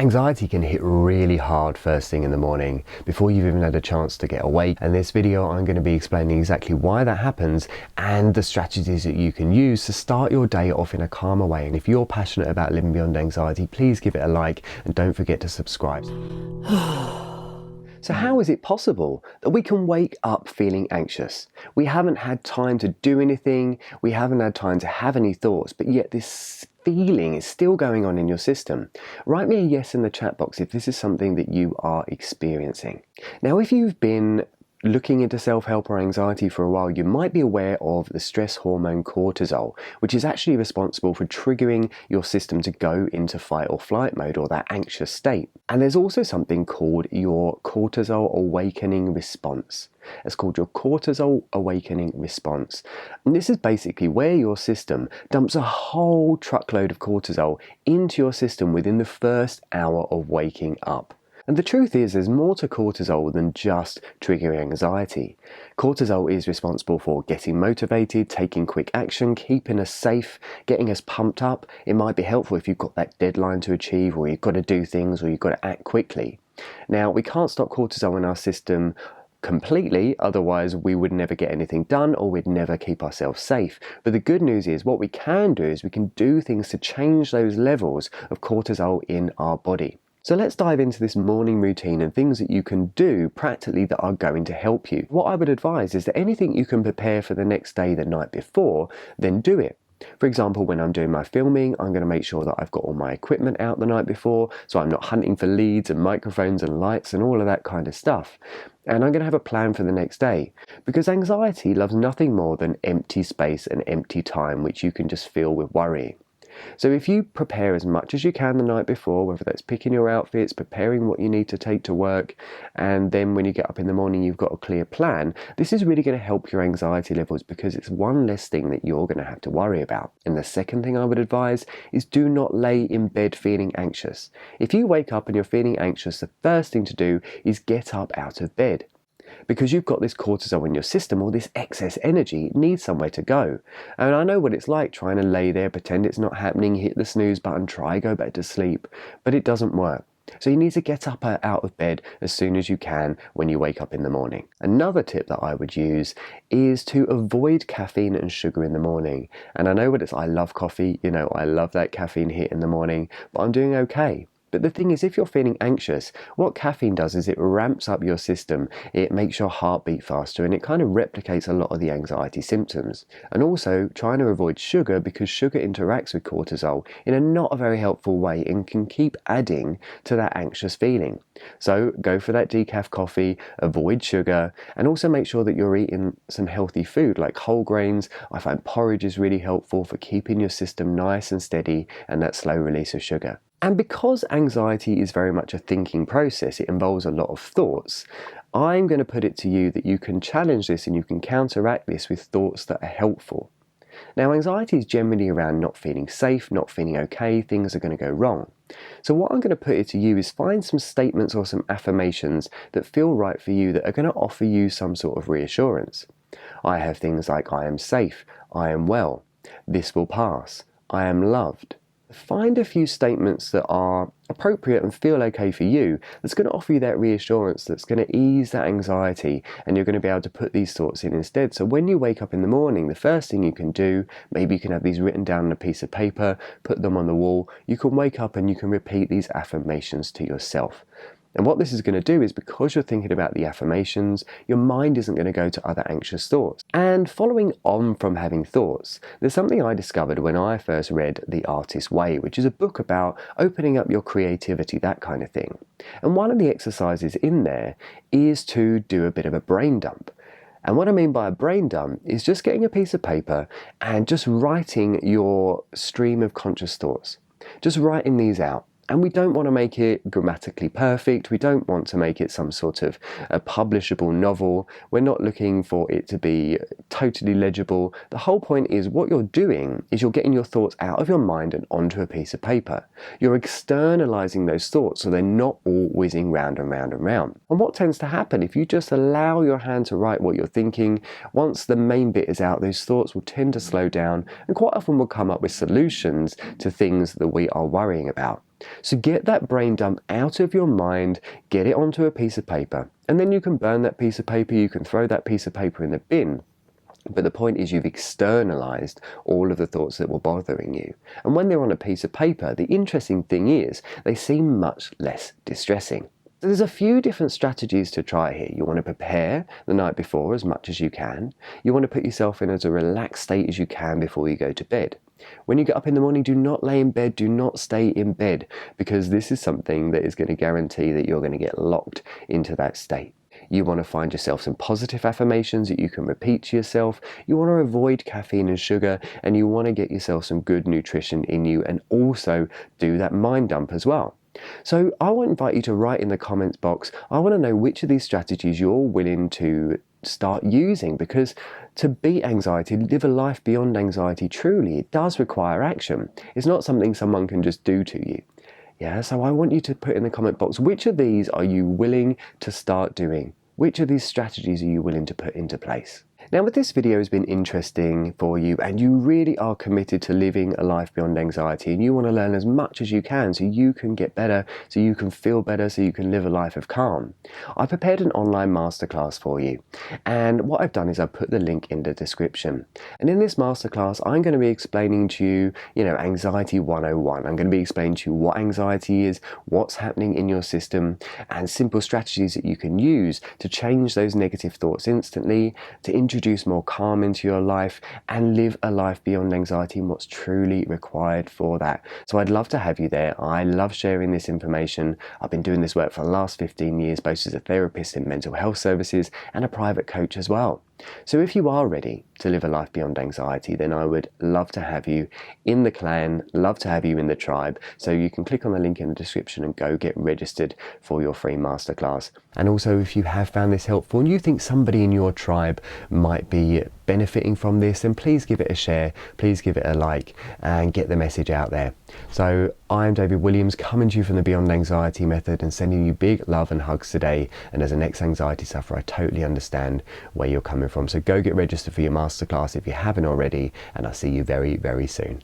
Anxiety can hit really hard first thing in the morning, before you've even had a chance to get awake. And in this video, I'm going to be explaining exactly why that happens and the strategies that you can use to start your day off in a calmer way. And if you're passionate about living beyond anxiety, please give it a like and don't forget to subscribe. So how is it possible that we can wake up feeling anxious? We haven't had time to do anything, we haven't had time to have any thoughts, but yet this feeling is still going on in your system. Write me a yes in the chat box if this is something that you are experiencing. Now, if you've been looking into self-help or anxiety for a while, you might be aware of the stress hormone cortisol, which is actually responsible for triggering your system to go into fight or flight mode, or that anxious state. And there's also something called your cortisol awakening response. It's called your cortisol awakening response. And this is basically where your system dumps a whole truckload of cortisol into your system within the first hour of waking up. And the truth is, there's more to cortisol than just triggering anxiety. Cortisol is responsible for getting motivated, taking quick action, keeping us safe, getting us pumped up. It might be helpful if you've got that deadline to achieve, or you've got to do things, or you've got to act quickly. Now, we can't stop cortisol in our system completely, otherwise we would never get anything done, or we'd never keep ourselves safe. But the good news is, what we can do is we can do things to change those levels of cortisol in our body. So let's dive into this morning routine and things that you can do practically that are going to help you. What I would advise is that anything you can prepare for the next day the night before, then do it. For example, when I'm doing my filming, I'm going to make sure that I've got all my equipment out the night before, so I'm not hunting for leads and microphones and lights and all of that kind of stuff. And I'm going to have a plan for the next day, because anxiety loves nothing more than empty space and empty time, which you can just fill with worry. So if you prepare as much as you can the night before, whether that's picking your outfits, preparing what you need to take to work, and then when you get up in the morning you've got a clear plan, this is really going to help your anxiety levels, because it's one less thing that you're going to have to worry about. And the second thing I would advise is do not lay in bed feeling anxious. If you wake up and you're feeling anxious, the first thing to do is get up out of bed. Because you've got this cortisol in your system, or this excess energy, needs somewhere to go. And I know what it's like trying to lay there, pretend it's not happening, hit the snooze button, try go back to sleep, but it doesn't work. So you need to get up out of bed as soon as you can when you wake up in the morning. Another tip that I would use is to avoid caffeine and sugar in the morning. And I know what it's, I love coffee, I love that caffeine hit in the morning, but I'm doing okay. But the thing is, if you're feeling anxious, what caffeine does is it ramps up your system, it makes your heart beat faster, and it kind of replicates a lot of the anxiety symptoms. And also trying to avoid sugar, because sugar interacts with cortisol in a not a very helpful way and can keep adding to that anxious feeling. So go for that decaf coffee, avoid sugar, and also make sure that you're eating some healthy food like whole grains. I find porridge is really helpful for keeping your system nice and steady and that slow release of sugar. And because anxiety is very much a thinking process, it involves a lot of thoughts, I'm going to put it to you that you can challenge this and you can counteract this with thoughts that are helpful. Now, anxiety is generally around not feeling safe, not feeling okay, things are going to go wrong. So what I'm going to put it to you is find some statements or some affirmations that feel right for you, that are going to offer you some sort of reassurance. I have things like, I am safe, I am well, this will pass, I am loved. Find a few statements that are appropriate and feel okay for you, that's going to offer you that reassurance, that's going to ease that anxiety, and you're going to be able to put these thoughts in instead. So when you wake up in the morning, the first thing you can do, maybe you can have these written down on a piece of paper, put them on the wall, you can wake up and you can repeat these affirmations to yourself. And what this is going to do is, because you're thinking about the affirmations, your mind isn't going to go to other anxious thoughts. And following on from having thoughts, there's something I discovered when I first read The Artist's Way, which is a book about opening up your creativity, that kind of thing. And one of the exercises in there is to do a bit of a brain dump. And what I mean by a brain dump is just getting a piece of paper and just writing your stream of conscious thoughts. Just writing these out. And we don't want to make it grammatically perfect. We don't want to make it some sort of a publishable novel. We're not looking for it to be totally legible. The whole point is, what you're doing is you're getting your thoughts out of your mind and onto a piece of paper. You're externalizing those thoughts so they're not all whizzing round and round and round. And what tends to happen if you just allow your hand to write what you're thinking, once the main bit is out, those thoughts will tend to slow down and quite often will come up with solutions to things that we are worrying about. So get that brain dump out of your mind, get it onto a piece of paper, and then you can burn that piece of paper, you can throw that piece of paper in the bin. But the point is you've externalized all of the thoughts that were bothering you. And when they're on a piece of paper, the interesting thing is they seem much less distressing. So there's a few different strategies to try here. You want to prepare the night before as much as you can. You want to put yourself in as a relaxed state as you can before you go to bed. When you get up in the morning, do not lay in bed, do not stay in bed, because this is something that is going to guarantee that you're going to get locked into that state. You want to find yourself some positive affirmations that you can repeat to yourself. You want to avoid caffeine and sugar, and you want to get yourself some good nutrition in you, and also do that mind dump as well. So I want to invite you to write in the comments box. I want to know which of these strategies you're willing to start using, because to beat anxiety, live a life beyond anxiety, truly, it does require action. It's not something someone can just do to you. Yeah, so I want you to put in the comment box, which of these are you willing to start doing? Which of these strategies are you willing to put into place? Now, if this video has been interesting for you and you really are committed to living a life beyond anxiety and you want to learn as much as you can so you can get better, so you can feel better, so you can live a life of calm, I prepared an online masterclass for you. And what I've done is I've put the link in the description. And in this masterclass, I'm going to be explaining to you, Anxiety 101. I'm going to be explaining to you what anxiety is, what's happening in your system, and simple strategies that you can use to change those negative thoughts instantly, to introduce more calm into your life and live a life beyond anxiety and what's truly required for that. So I'd love to have you there. I love sharing this information. I've been doing this work for the last 15 years, both as a therapist in mental health services and a private coach as well. So if you are ready to live a life beyond anxiety, then I would love to have you in the clan, love to have you in the tribe. So you can click on the link in the description and go get registered for your free masterclass. And also, if you have found this helpful and you think somebody in your tribe might be benefiting from this, then please give it a share, please give it a like and get the message out there. So I'm David Williams, coming to you from the Beyond Anxiety Method and sending you big love and hugs today. And as an ex-anxiety sufferer, I totally understand where you're coming from. So go get registered for your masterclass if you haven't already, and I'll see you very, very soon.